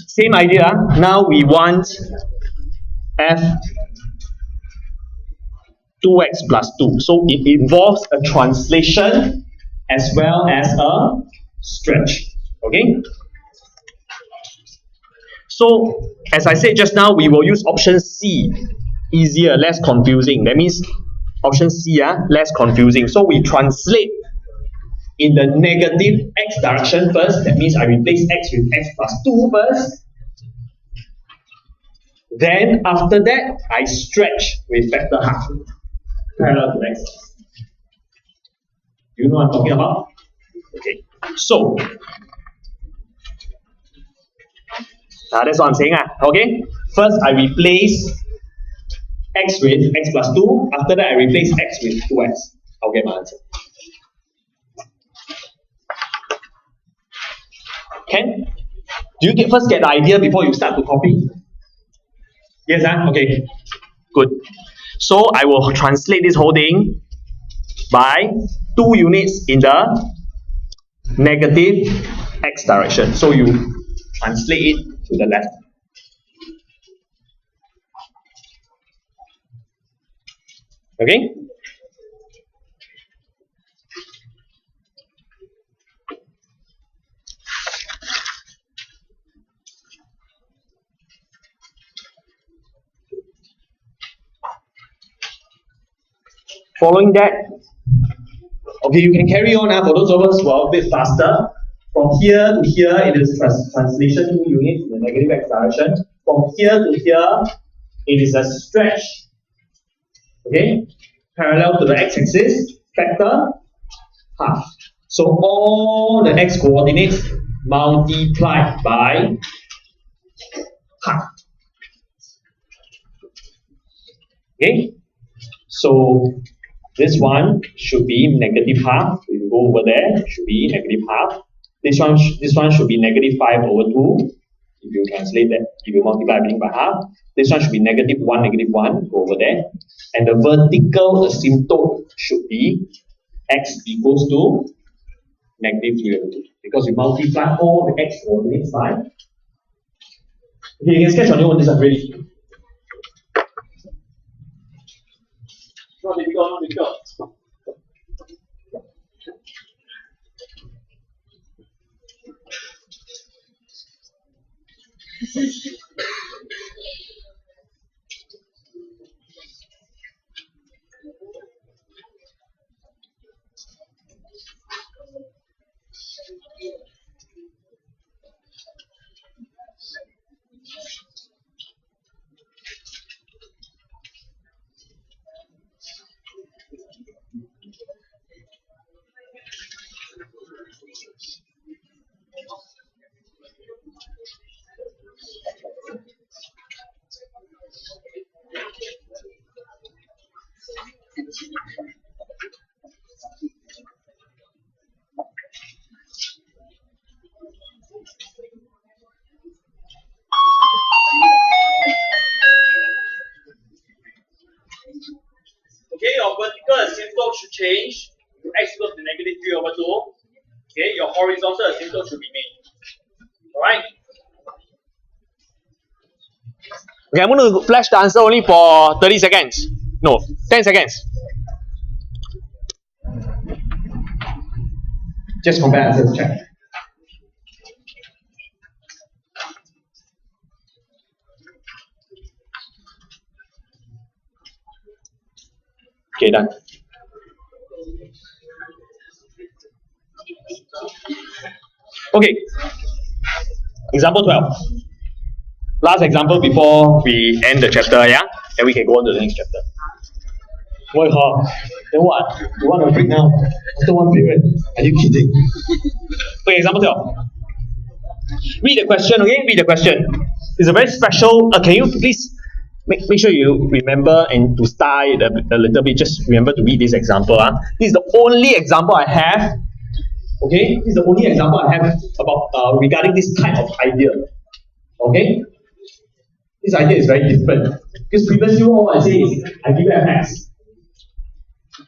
Same idea. Now we want f 2x plus 2. So it involves a translation as well as a stretch. Okay? So, as I said just now, we will use option C. Easier, less confusing. That means option C, less confusing. So we translate in the negative x direction first. That means I replace x with x plus 2 first. Then after that, I stretch with factor half, parallel to x. Do you know what I'm talking about? Okay. So, that's what I'm saying. Okay. First, I replace x with x plus 2. After that, I replace x with 2x. I'll get my answer. Can? Do you first get the idea before you start to copy? Yes, okay. Good. So I will translate this whole thing by 2 units in the negative x direction. So you translate it to the left. Okay? Following that, okay, you can carry on for those of us who are a bit faster. From here to here, it is translation 2 units in the negative x direction. From here to here, it is a stretch. Okay, parallel to the x-axis, factor half. So all the x coordinates multiplied by half. Okay, so this one should be negative half. If you go over there, it should be negative half. This one should be negative 5 over 2. If you translate that, if you multiply everything by half, this one should be negative 1, go over there. And the vertical asymptote should be x equals to negative 3 over 2. Because we multiply all the x coordinates by. Okay, you can sketch on your own, this is ready. Not difficult, not difficult. Okay, your vertical asymptote should change to x equals to negative 3 over 2. Okay, your horizontal asymptote should be made. Alright? Okay, I'm going to flash the answer only for 30 seconds. No, 10 seconds. Just compare answers, check. Okay, done. Okay, example 12. Last example before we end the chapter, yeah? Then we can go on to the next chapter. Wait, then what? You want to break now? After one period? Are you kidding? Okay, example 12. Read the question, okay? Read the question. It's a very special. Can you please make sure you remember and to start a little bit? Just remember to read this example. This is the only example I have. Okay, this is the only example I have about regarding this type of idea. Okay, this idea is very different because previously all I say is I give you fx.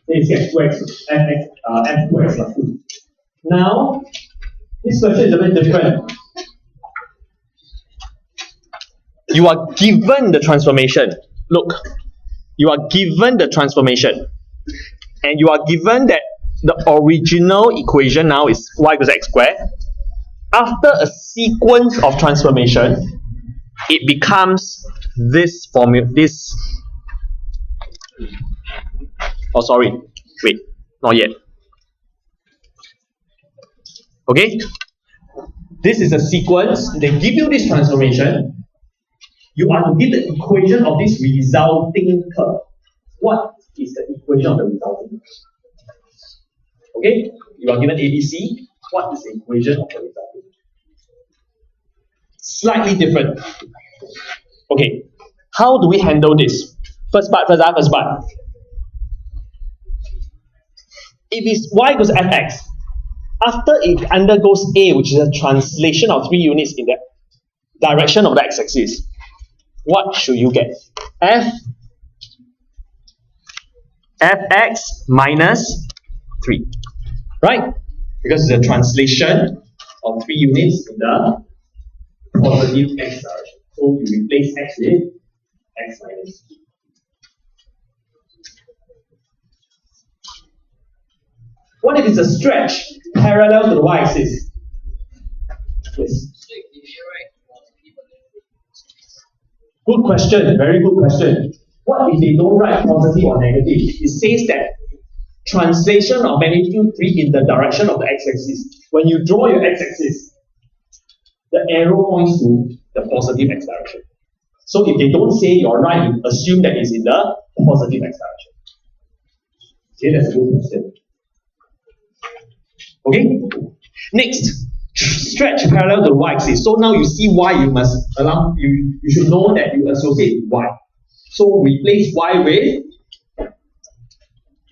Then it's x2x, fx, f2x plus 2. Now, this question is a bit different. you are given the transformation. Look, you are given the transformation, and you are given that the original equation now is y equals x squared. After a sequence of transformation, it becomes this formula. Oh, sorry. Wait, not yet. Okay? This is a sequence. They give you this transformation. You are to give the equation of this resulting curve. What is the equation of the resulting curve? Okay? You are given ABC. What is the equation of the resulting curve? Slightly different. Okay. How do we handle this? First part. If it's y equals fx, after it undergoes A, which is a translation of 3 units in the direction of the x-axis, what should you get? Fx minus 3. Right? Because it's a translation of 3 units in the positive x direction. So you replace x with x minus 3. What if it's a stretch parallel to the y-axis? Yes. Good question, very good question. What if they don't write positive or negative? It says that translation of magnitude 3 in the direction of the x-axis. When you draw your x-axis, the arrow points to the positive x direction. So if they don't say you're right, you assume that it's in the positive x direction. Okay, that's a good question. Okay, next, stretch parallel to the y-axis. So now you see y, you should know that you associate y. So replace y with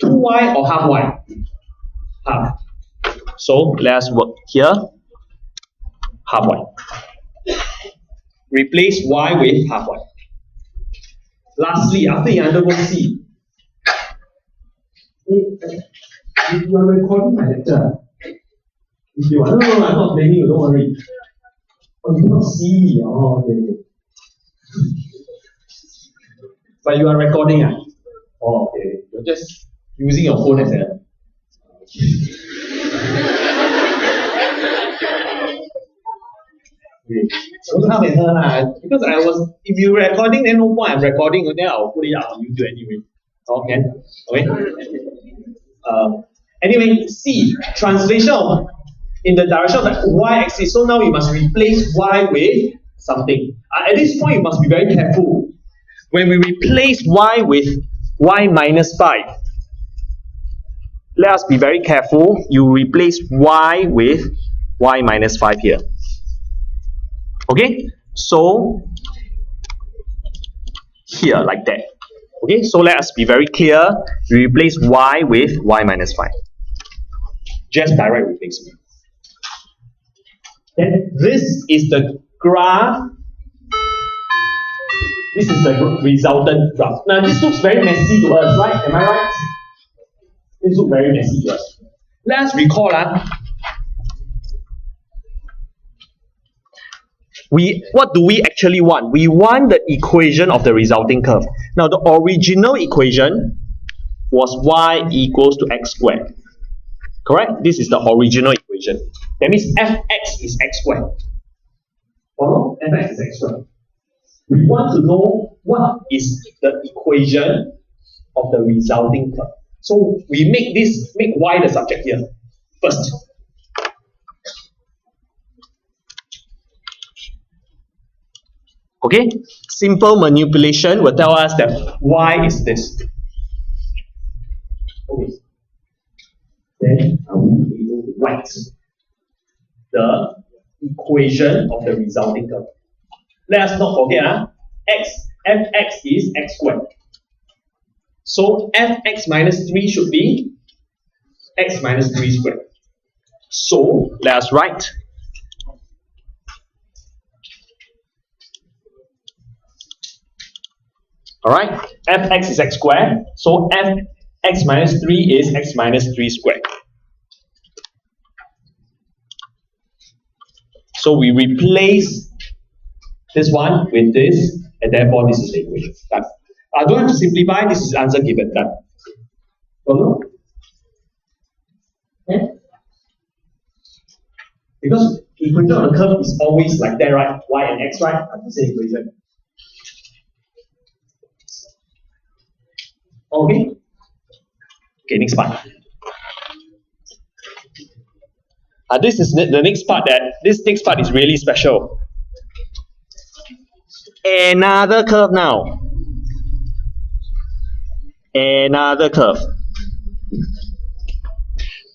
2y or half y? Half. So let's work here. Half y. Replace y with half y. Lastly, after you undergo C, if you are recording my lecture, if you are, no, I'm not blaming you, don't worry. Oh, you cannot see. Oh, okay. But you are recording, ah? Oh, okay. You're just using your phone as a. Don't come at her lah. Because if you're recording, then no point I'm recording, then I'll put it out on YouTube anyway. Okay? Okay? Anyway, C, translation in the direction of the y-axis. So now you must replace y with something. At this point, you must be very careful. When we replace y with y minus 5, let us be very careful. You replace y with y minus 5 here. Okay? So, here, like that. Okay? So let us be very clear. We replace y with y minus 5. Just direct replacement. Then this is the graph. This is the resultant graph. Now this looks very messy to us, right? Am I right? This looks very messy to us. Let us recall what do we actually want? We want the equation of the resulting curve. Now the original equation was y equals to x squared. Correct? This is the original equation. That means fx is x squared. Or fx is x squared. We want to know what is the equation of the resulting curve. So we make y the subject here first. Okay? Simple manipulation will tell us that y is this. Okay. Then are we able to write the equation of the resulting curve? Let us not forget, fx is x squared. So fx minus 3 should be x minus 3 squared. So let us write alright, fx is x squared, so fx minus 3 is x minus 3 squared. So we replace this one with this, and therefore this is the equation. Done. I don't have to simplify, this is the answer given. Done. Follow? Okay? Because equation of the curve is always like that, right? Y and x, right? That's the same equation. Okay? Okay, next part. This is the next part this next part is really special. Another curve now. Another curve.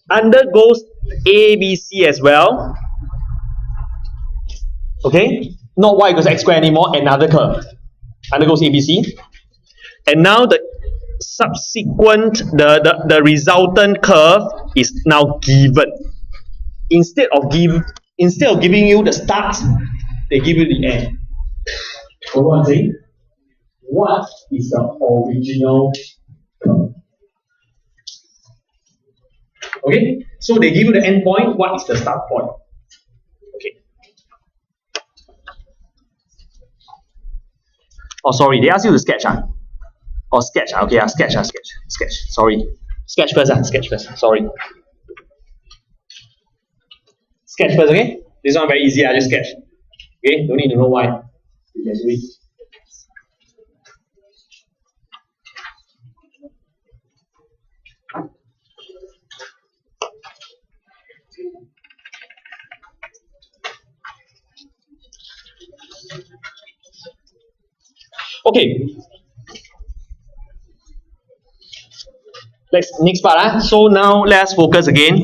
Undergoes ABC as well. Okay? Not y equals x squared anymore, another curve. Undergoes ABC. And now the subsequent, the resultant curve is now given. Instead of giving you the start, they give you the end. So what I'm saying? What is the original curve? Okay, so they give you the end point. What is the start point? Okay. Oh, sorry, they ask you to sketch. Or sketch. Okay, sketch. Sorry, sketch first. Sketch first. Sorry. Sketch first, okay? This one very easy, I just sketch. Okay, don't need to know why. You can do it. Okay. Next part. So now let's focus again.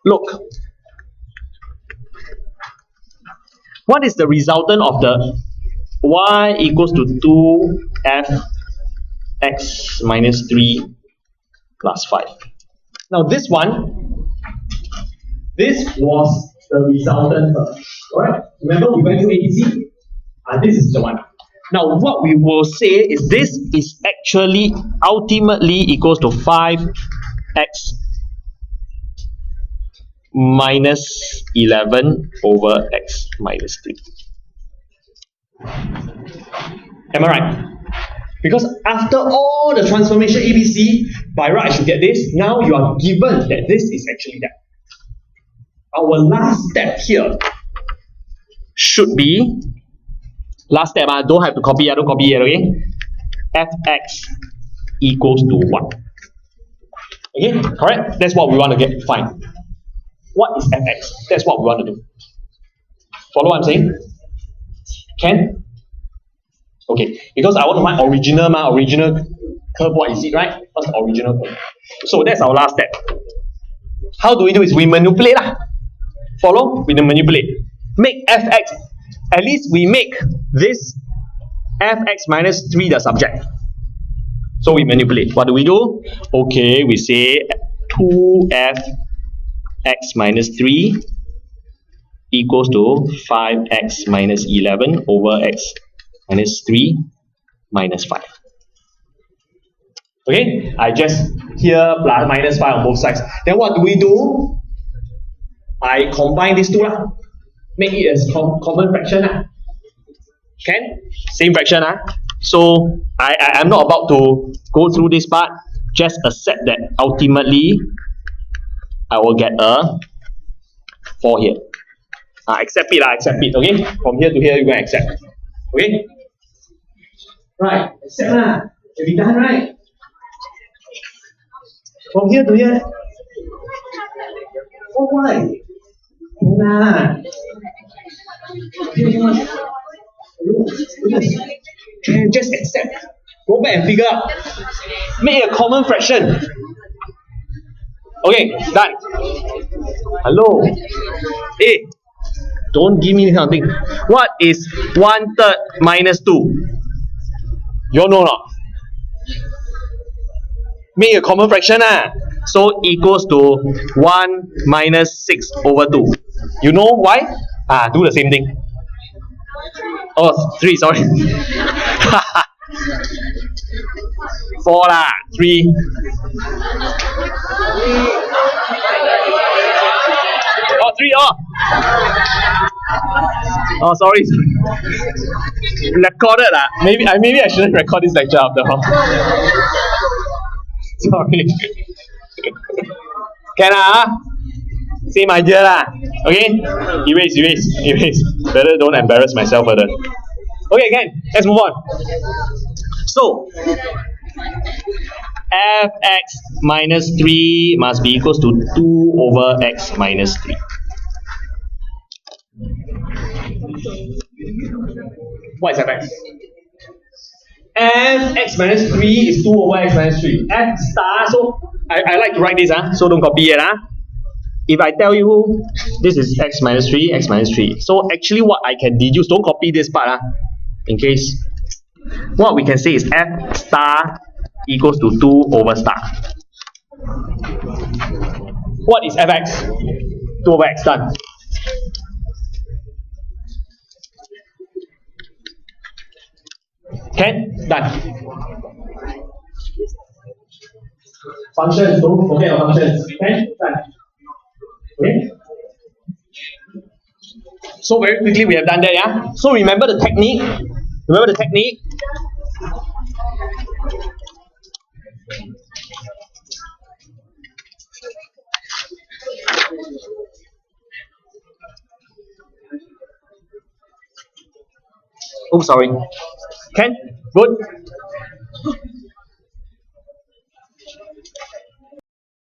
Look, what is the resultant of the y equals to 2f(x minus 3 plus 5). Now this one, this was the resultant curve. Alright, remember we went to ABC? And this is the one. Now what we will say is this is actually ultimately equals to 5x minus 11 over x minus 3. Am I right? Because after all the transformation ABC, by right I should get this. Now you are given that this is actually that. Our last step here should be, last step, I don't have to copy, I don't copy it, okay? Fx equals to 1. Okay, correct? That's what we want to get, fine. What is fx? That's what we want to do. Follow what I'm saying? Can? Okay, because I want to find original curve, what is it, right? What's the original curve? So that's our last step. How do we do it? We manipulate. Follow? We manipulate. Make fx, at least we make this fx minus 3 the subject. So we manipulate. What do we do? Okay, we say 2f x minus 3 equals to 5x minus 11 over x minus 3 minus 5. Okay, I just here plus minus 5 on both sides. Then what do we do? I combine these two, make it as common fraction. Can? Same fraction. So I'm not about to go through this part. Just accept that ultimately I will get a 4 here. Accept it, okay? From here to here, you can accept. Okay? Right, accept. Should be done, right? From here to here. Oh, why? Can just accept. Go back and figure out. Make a common fraction. Okay, done. Hello. Hey, don't give me this kind of thing. What is 1/3 minus 2? You all know not? Make a common fraction. So equals to 1 minus 6 over 2. You know why? Do the same thing. Oh, 3, sorry. 4 3. 3 all. Oh, sorry. Recorded. Maybe I shouldn't record this lecture after all. Sorry. Can same idea lah. Okay? Erase. Better don't embarrass myself further. Okay, can. Let's move on. So, fx minus 3 must be equals to 2 over x minus 3. What is fx? Fx minus 3 is 2 over x minus 3. F star, so I like to write this, so don't copy it. If I tell you this is x minus 3, x minus 3. So actually what I can deduce, don't copy this part, in case. What we can say is f star equals to 2 over star. What is fx? 2 over x, done. Can? Done. Functions, don't forget your functions. Can? Done. Okay? So very quickly we have done that, yeah? So remember the technique? Remember the technique? Oh, sorry. Can? Good?